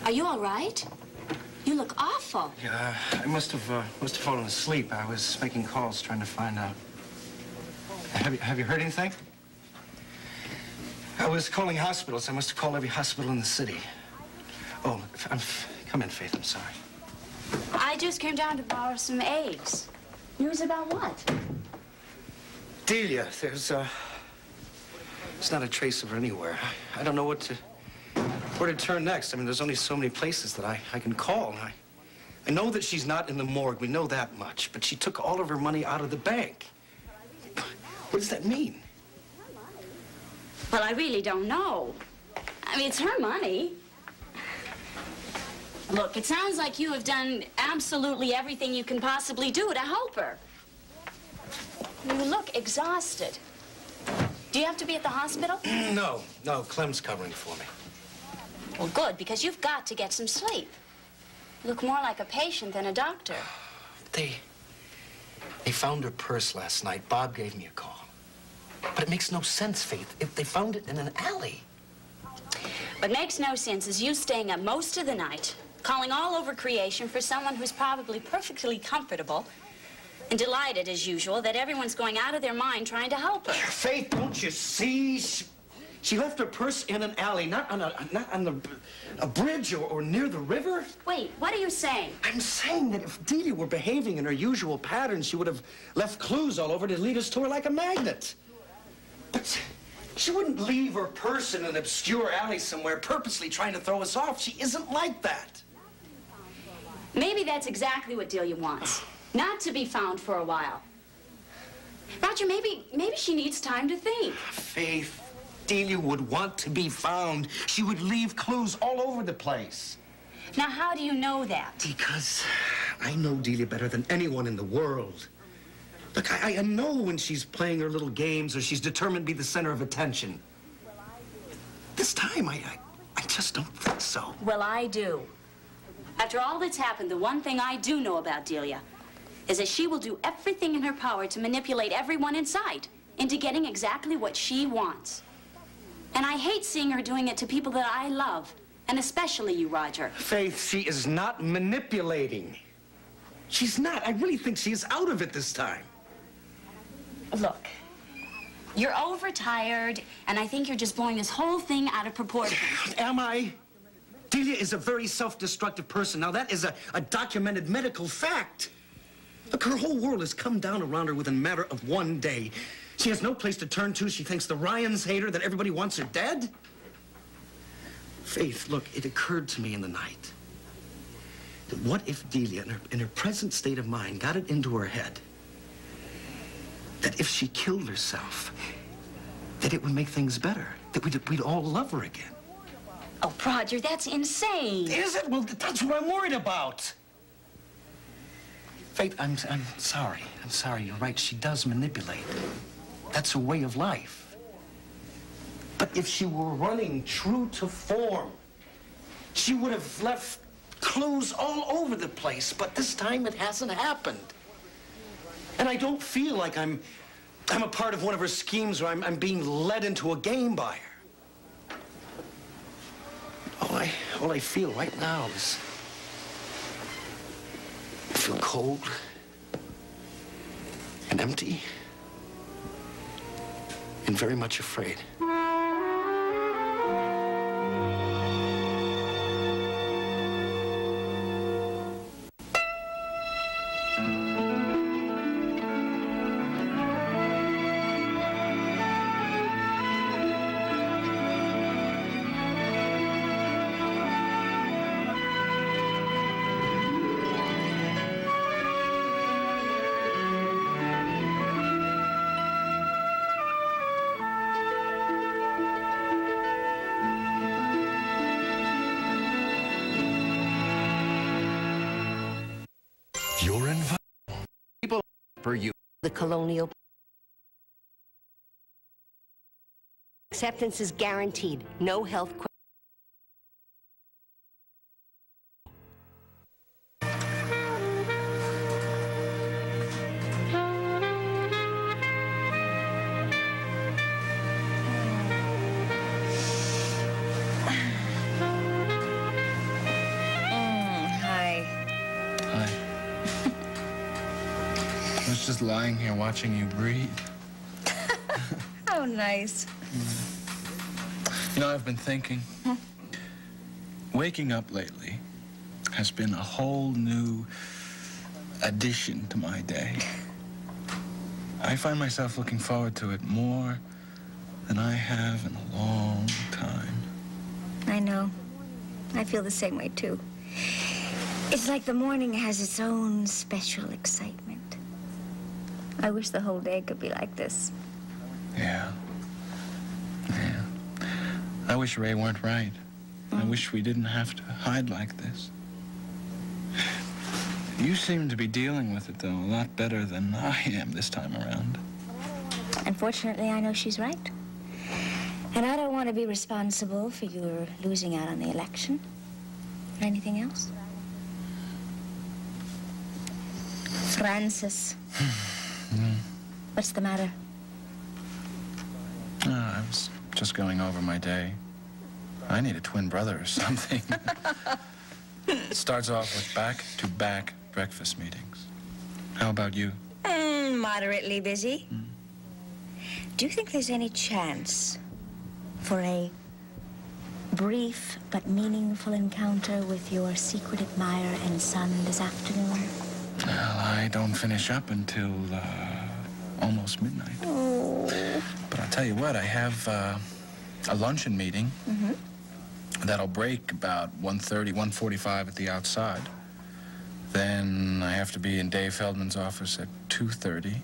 Are you all right? You look awful. Yeah, I must have fallen asleep. I was making calls trying to find out. Have you heard anything? I was calling hospitals. I must have called every hospital in the city. Oh, come in, Faith. I'm sorry. I just came down to borrow some eggs. News about what? Delia, there's not a trace of her anywhere. I don't know where to turn next. I mean, there's only so many places that I can call. I know that she's not in the morgue. We know that much. But she took all of her money out of the bank. What does that mean? Well, I really don't know. I mean, it's her money. Look, it sounds like you have done absolutely everything you can possibly do to help her. You look exhausted. Do you have to be at the hospital? No, Clem's covering for me. Well, good, because you've got to get some sleep. You look more like a patient than a doctor. They found her purse last night. Bob gave me a call. But it makes no sense, Faith. If they found it in an alley. What makes no sense is you staying up most of the night, calling all over creation for someone who's probably perfectly comfortable and delighted, as usual, that everyone's going out of their mind trying to help her. Faith, don't you see? She left her purse in an alley, not on a bridge or near the river. Wait, what are you saying? I'm saying that if Delia were behaving in her usual pattern, she would have left clues all over to lead us to her like a magnet. But she wouldn't leave her purse in an obscure alley somewhere purposely trying to throw us off. She isn't like that. Maybe that's exactly what Delia wants. Not to be found for a while. Roger, maybe she needs time to think. Faith, Delia would want to be found. She would leave clues all over the place. Now, how do you know that? Because I know Delia better than anyone in the world. Look, I know when she's playing her little games or she's determined to be the center of attention. This time, I just don't think so. Well, I do. After all that's happened, the one thing I do know about Delia is that she will do everything in her power to manipulate everyone in sight into getting exactly what she wants. And I hate seeing her doing it to people that I love, and especially you, Roger. Faith, she is not manipulating. She's not. I really think she is out of it this time. Look, you're overtired, and I think you're just blowing this whole thing out of proportion. Am I? Delia is a very self-destructive person. Now, that is a documented medical fact. Look, her whole world has come down around her within a matter of one day. She has no place to turn to. She thinks the Ryans hate her, that everybody wants her dead. Faith, look, it occurred to me in the night that what if Delia, in her present state of mind, got it into her head that if she killed herself, that it would make things better, that we'd all love her again. Oh, Roger, that's insane. Is it? Well, that's what I'm worried about. Faith, I'm sorry. I'm sorry. You're right. She does manipulate. That's her way of life. But if she were running true to form, she would have left clues all over the place. But this time it hasn't happened. And I don't feel like I'm a part of one of her schemes or I'm being led into a game by her. All I feel right now is I feel cold and empty and very much afraid. You're invited. People for you. The colonial acceptance is guaranteed. No health questions. lying here watching you breathe. How nice. You know, I've been thinking. Waking up lately has been a whole new addition to my day. I find myself looking forward to it more than I have in a long time. I know. I feel the same way, too. It's like the morning has its own special excitement. I wish the whole day could be like this. Yeah. Yeah. I wish Ray weren't right. I wish we didn't have to hide like this. You seem to be dealing with it, though, a lot better than I am this time around. Unfortunately, I know she's right. And I don't want to be responsible for your losing out on the election. Or anything else? Francis. What's the matter? Oh, I was just going over my day. I need a twin brother or something. It starts off with back-to-back breakfast meetings. How about you? Moderately busy. Do you think there's any chance for a brief but meaningful encounter with your secret admirer and son this afternoon? Well, I don't finish up until almost midnight. Oh. But I'll tell you what, I have a luncheon meeting. That'll break about 1:30, 1:45 at the outside. Then I have to be in Dave Feldman's office at 2:30.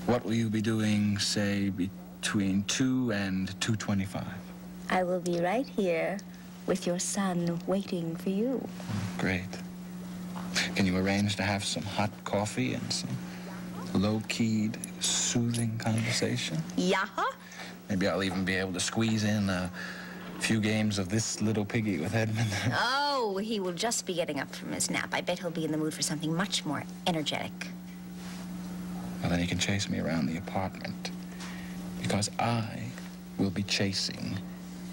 What will you be doing, say, between 2 and 2:25? I will be right here with your son waiting for you. Great. Can you arrange to have some hot coffee and some low-keyed, soothing conversation? Yeah? Maybe I'll even be able to squeeze in a few games of This Little Piggy with Edmund. Oh, he will just be getting up from his nap. I bet he'll be in the mood for something much more energetic. Well, then he can chase me around the apartment. Because I will be chasing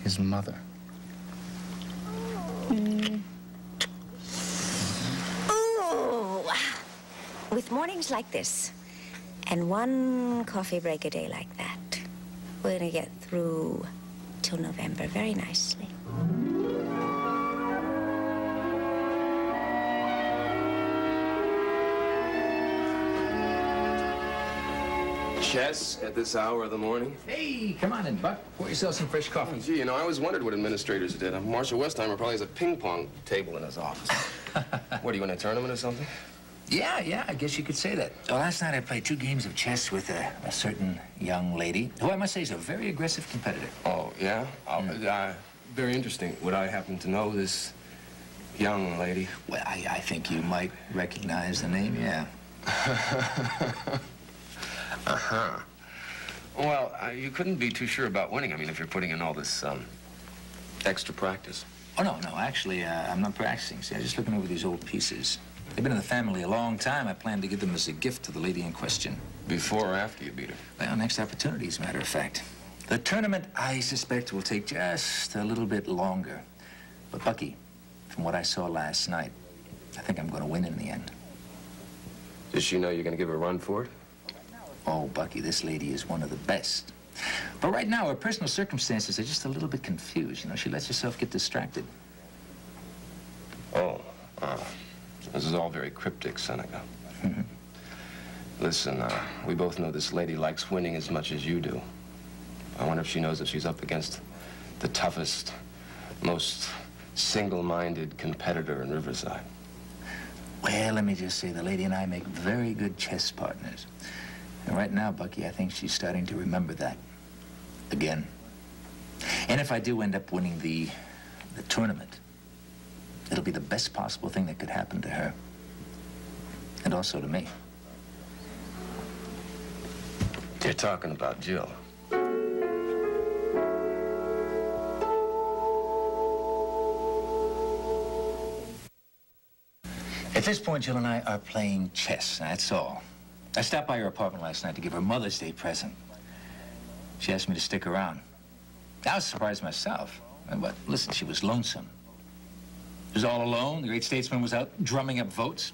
his mother. Ooh! With mornings like this, and one coffee break a day like that, we're gonna get through till November very nicely. Chess at this hour of the morning? Hey, come on in, Buck. Pour yourself some fresh coffee. Gee, you know, I always wondered what administrators did. Marshall Westheimer probably has a ping pong table in his office. What, are you in a tournament or something? Yeah, I guess you could say that. Well, last night I played 2 games of chess with a certain young lady, who I must say is a very aggressive competitor. Oh, yeah? Very interesting. Would I happen to know this young lady? Well, I think you might recognize the name, yeah. Uh-huh. Well, you couldn't be too sure about winning. I mean, if you're putting in all this, extra practice. Oh, no, actually, I'm not practicing. See, I'm just looking over these old pieces. They've been in the family a long time. I plan to give them as a gift to the lady in question. Before or after you beat her? Well, next opportunity, as a matter of fact. The tournament, I suspect, will take just a little bit longer. But, Bucky, from what I saw last night, I think I'm going to win in the end. Does she know you're going to give her a run for it? Oh, Bucky, this lady is one of the best. But right now, her personal circumstances are just a little bit confused. You know, she lets herself get distracted. Oh, this is all very cryptic, Seneca. Listen, we both know this lady likes winning as much as you do. I wonder if she knows that she's up against the toughest, most single-minded competitor in Riverside. Well, let me just say, the lady and I make very good chess partners. And right now, Bucky, I think she's starting to remember that. Again. And if I do end up winning the tournament, it'll be the best possible thing that could happen to her. And also to me. You're talking about Jill. At this point, Jill and I are playing chess, that's all. I stopped by her apartment last night to give her a Mother's Day present. She asked me to stick around. I was surprised myself. But listen, she was lonesome. She was all alone. The great statesman was out drumming up votes.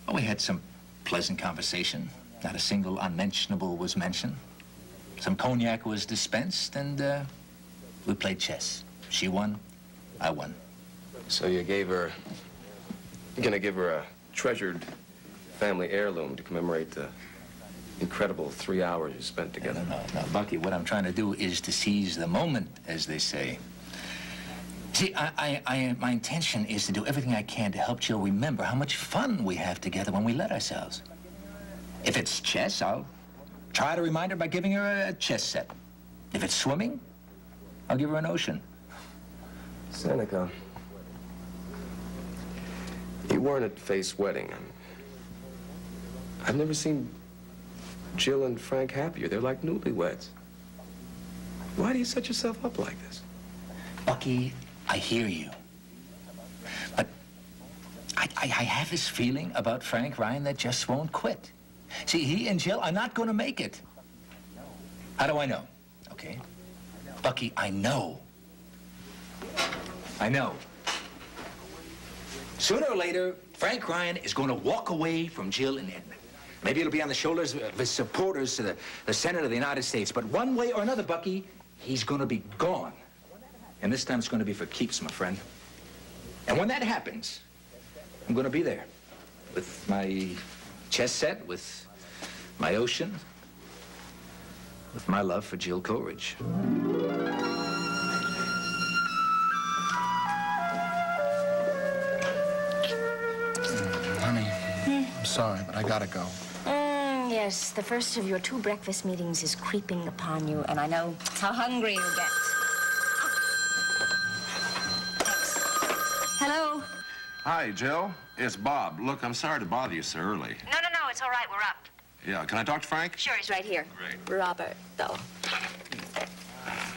Well, we had some pleasant conversation. Not a single unmentionable was mentioned. Some cognac was dispensed, and we played chess. She won, I won. So you're gonna give her a treasured family heirloom to commemorate the incredible 3 hours you spent together. No, Bucky, what I'm trying to do is to seize the moment, as they say. See, my intention is to do everything I can to help Jill remember how much fun we have together when we let ourselves. If it's chess, I'll try to remind her by giving her a chess set. If it's swimming, I'll give her an ocean. Seneca, you weren't at Faith's wedding. I've never seen Jill and Frank happier. They're like newlyweds. Why do you set yourself up like this? Bucky, I hear you. But I have this feeling about Frank Ryan that just won't quit. See, he and Jill are not going to make it. How do I know? Okay. Bucky, I know. I know. Sooner or later, Frank Ryan is going to walk away from Jill and Edna. Maybe it'll be on the shoulders of his supporters to the Senate of the United States. But one way or another, Bucky, he's going to be gone. And this time it's going to be for keeps, my friend. And when that happens, I'm going to be there with my chess set, with my ocean, with my love for Jill Coleridge. Honey, I'm sorry, but I gotta go. Yes, the first of your 2 breakfast meetings is creeping upon you, and I know how hungry you get. Thanks. Hello? Hi, Jill. It's Bob. Look, I'm sorry to bother you so early. No, it's all right. We're up. Yeah, can I talk to Frank? Sure, he's right here. Great. Robert, though.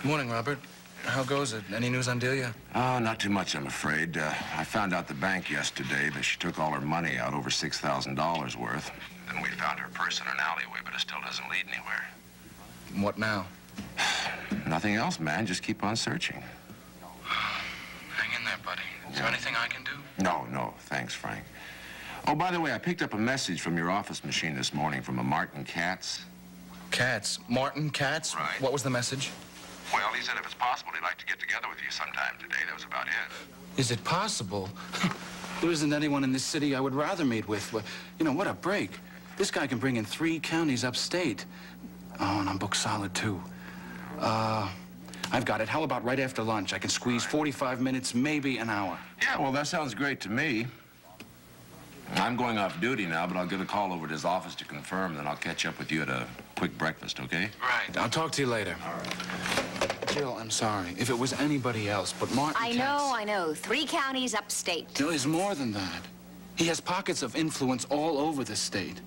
Morning, Robert. How goes it? Any news on Delia? Oh, not too much, I'm afraid. I found out the bank yesterday that she took all her money out, over $6,000 worth. Then we found her purse in an alleyway, but it still doesn't lead anywhere. What now? Nothing else, man. Just keep on searching. Hang in there, buddy. Is there anything I can do? No. Thanks, Frank. Oh, by the way, I picked up a message from your office machine this morning from a Martin Katz. Katz? Martin Katz? Right. What was the message? Well, he said if it's possible, he'd like to get together with you sometime today. That was about it. Is it possible? There isn't anyone in this city I would rather meet with. You know, what a break. This guy can bring in 3 counties upstate. Oh, and I'm booked solid, too. I've got it. How about right after lunch? I can squeeze 45 minutes, maybe an hour. Yeah, well, that sounds great to me. I'm going off duty now, but I'll get a call over to his office to confirm, then I'll catch up with you at a quick breakfast, okay? Right. I'll talk to you later. All right. Jill, I'm sorry. If it was anybody else, but Martin Katz... I know. 3 counties upstate. No, he's more than that. He has pockets of influence all over the state.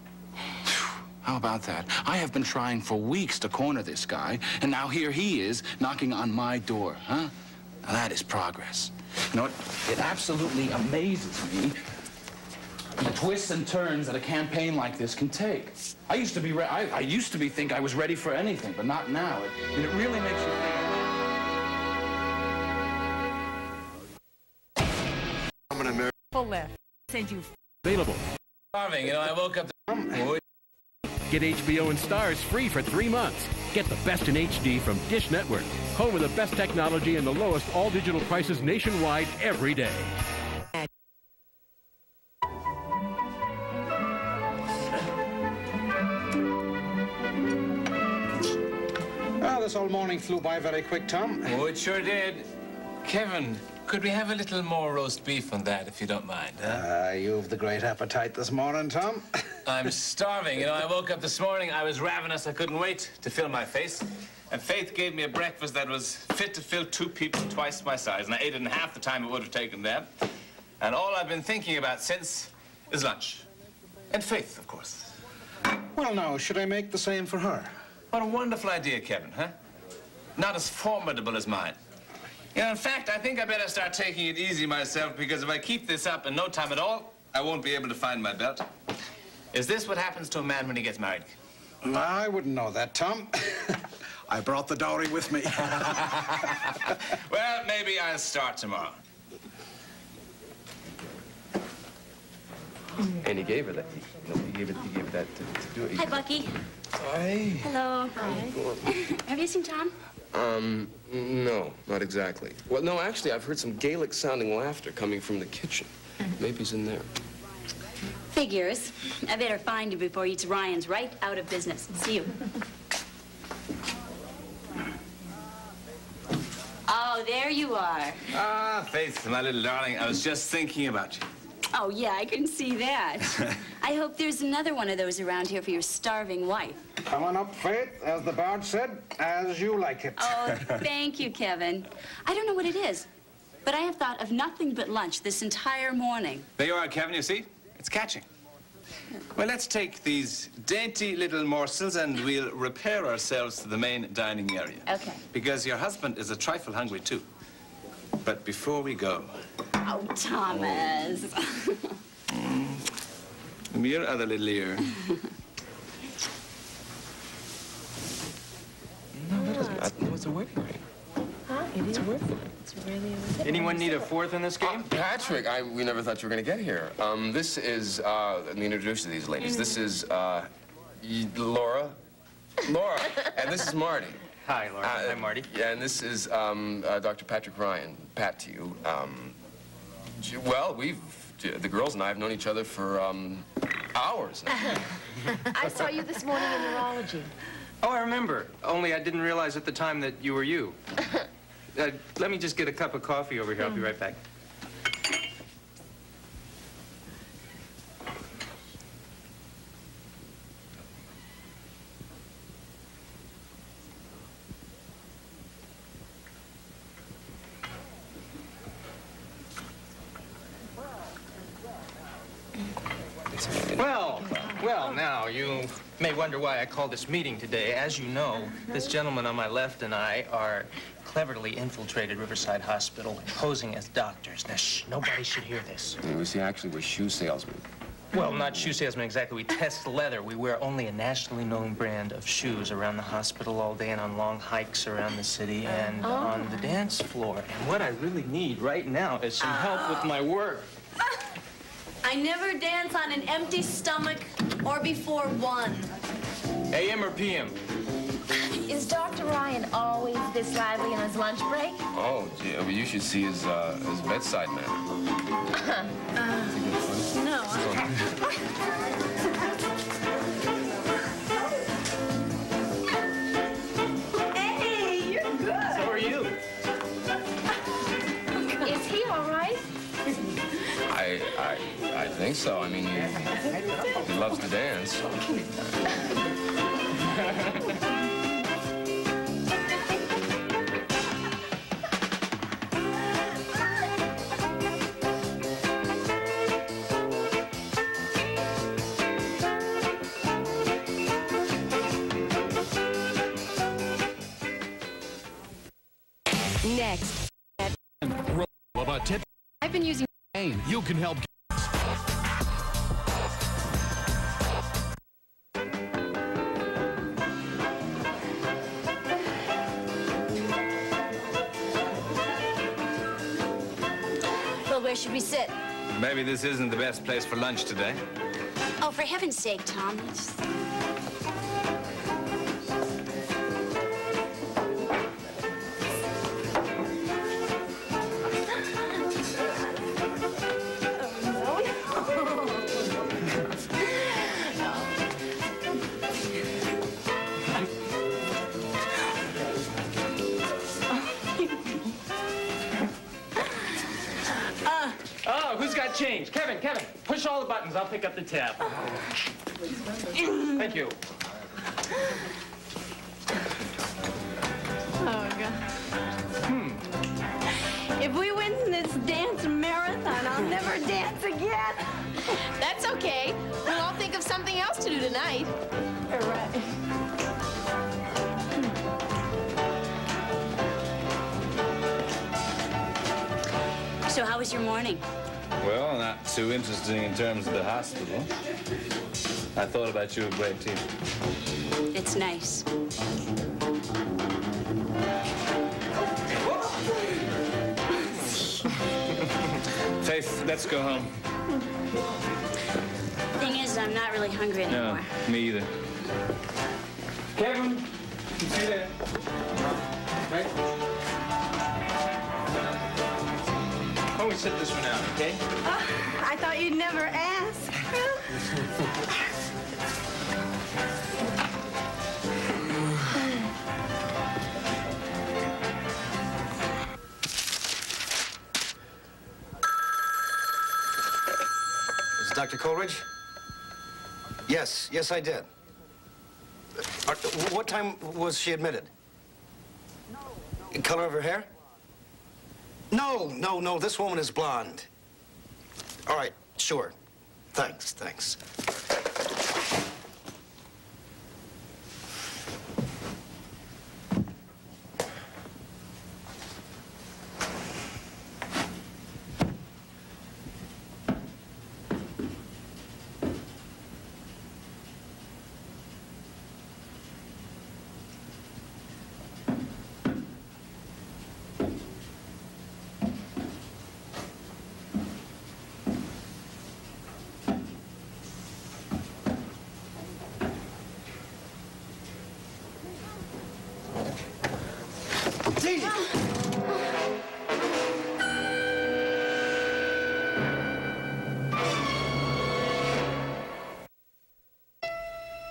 How about that? I have been trying for weeks to corner this guy, and now here he is knocking on my door, huh? Now that is progress. You know what? It absolutely amazes me the twists and turns that a campaign like this can take. I used to be think I was ready for anything, but not now. It really makes you think. Full left. Send you. Available. Starving, you know, I woke up. Get HBO and Stars free for 3 months. Get the best in HD from Dish Network. Home of the best technology and the lowest all-digital prices nationwide every day. Well, this whole morning flew by very quick, Tom. Oh, it sure did. Kevin, could we have a little more roast beef on that, if you don't mind? You've the great appetite this morning, Tom. I'm starving. You know, I woke up this morning, I was ravenous. I couldn't wait to fill my face. And Faith gave me a breakfast that was fit to fill 2 people twice my size. And I ate it in half the time it would have taken them. And all I've been thinking about since is lunch. And Faith, of course. Well, now, should I make the same for her? What a wonderful idea, Kevin, huh? Not as formidable as mine. You know, in fact, I think I better start taking it easy myself, because if I keep this up in no time at all, I won't be able to find my belt. Is this what happens to a man when he gets married? I wouldn't know that, Tom. I brought the dowry with me. Well, maybe I'll start tomorrow. And he gave her that. He gave her that to do it. Hi, Bucky. Hi. Hello. Have you seen Tom? No, not exactly. Well, no, actually, I've heard some Gaelic-sounding laughter coming from the kitchen. Maybe he's in there. Figures. I better find you before he eats Ryan's right out of business. See you. Oh, there you are. Ah, Faith, my little darling, I was just thinking about you. Oh, yeah, I can see that. I hope there's another one of those around here for your starving wife. Come on up, Faith, as the barge said, as you like it. Oh, thank you, Kevin. I don't know what it is, but I have thought of nothing but lunch this entire morning. There you are, Kevin, you see? It's catching. Well, let's take these dainty little morsels and we'll repair ourselves to the main dining area. Okay. Because your husband is a trifle hungry, too. But before we go... Oh, Thomas. Come here, other little ear. No, that doesn't matter. No, it's a wedding ring. Huh? It's a wedding ring. It's really a wedding. Anyone need a fourth in this game? Patrick, we never thought you were going to get here. This is, let me introduce you to these ladies. This is, Laura. Laura. And this is Marty. Hi, Laura. Hi, Marty. Yeah, and this is, Dr. Patrick Ryan. Pat to you. Well, the girls and I have known each other for, hours now. I saw you this morning in neurology. Oh, I remember. Only I didn't realize at the time that you were you. Let me just get a cup of coffee over here. I'll be right back. Well, now, you may wonder why I called this meeting today. As you know, this gentleman on my left and I are cleverly infiltrated Riverside Hospital, posing as doctors. Now, shh, nobody should hear this. We see, actually, we're shoe salesmen. Well, not shoe salesmen exactly. We test leather. We wear only a nationally known brand of shoes around the hospital all day and on long hikes around the city and on the dance floor. And what I really need right now is some help with my work. I never dance on an empty stomach or before 1. AM or PM? Is Dr. Ryan always this lively on his lunch break? Oh, gee, well, you should see his bedside manner. No. Hey, you're good. So are you. Is he all right? I think so. I mean, he loves to dance. Next. About tip. I've been using... You can help. Well, where should we sit? Maybe this isn't the best place for lunch today. Oh, for heaven's sake, Tom. It's... Who's got change? Kevin, push all the buttons. I'll pick up the tab. Thank you. Oh, God. If we win this dance marathon, I'll never dance again. That's okay. We'll all think of something else to do tonight. All right. So how was your morning? Well, not too interesting in terms of the hospital. I thought about you a great deal. It's nice. Faith, let's go home. is I'm not really hungry anymore. No, me either. Kevin, you see that? Right? Why don't we sit this one out, okay? Oh, I thought you'd never ask. Dr. Coleridge? Yes, I did. What time was she admitted? Color of her hair? No, this woman is blonde. All right, sure. Thanks.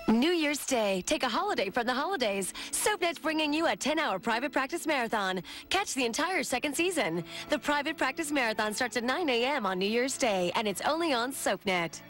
New Year's Day. Take a holiday from the holidays. SoapNet's bringing you a 10-hour private practice marathon. Catch the entire second season. The private practice marathon starts at 9 a.m. on New Year's Day, and it's only on SoapNet.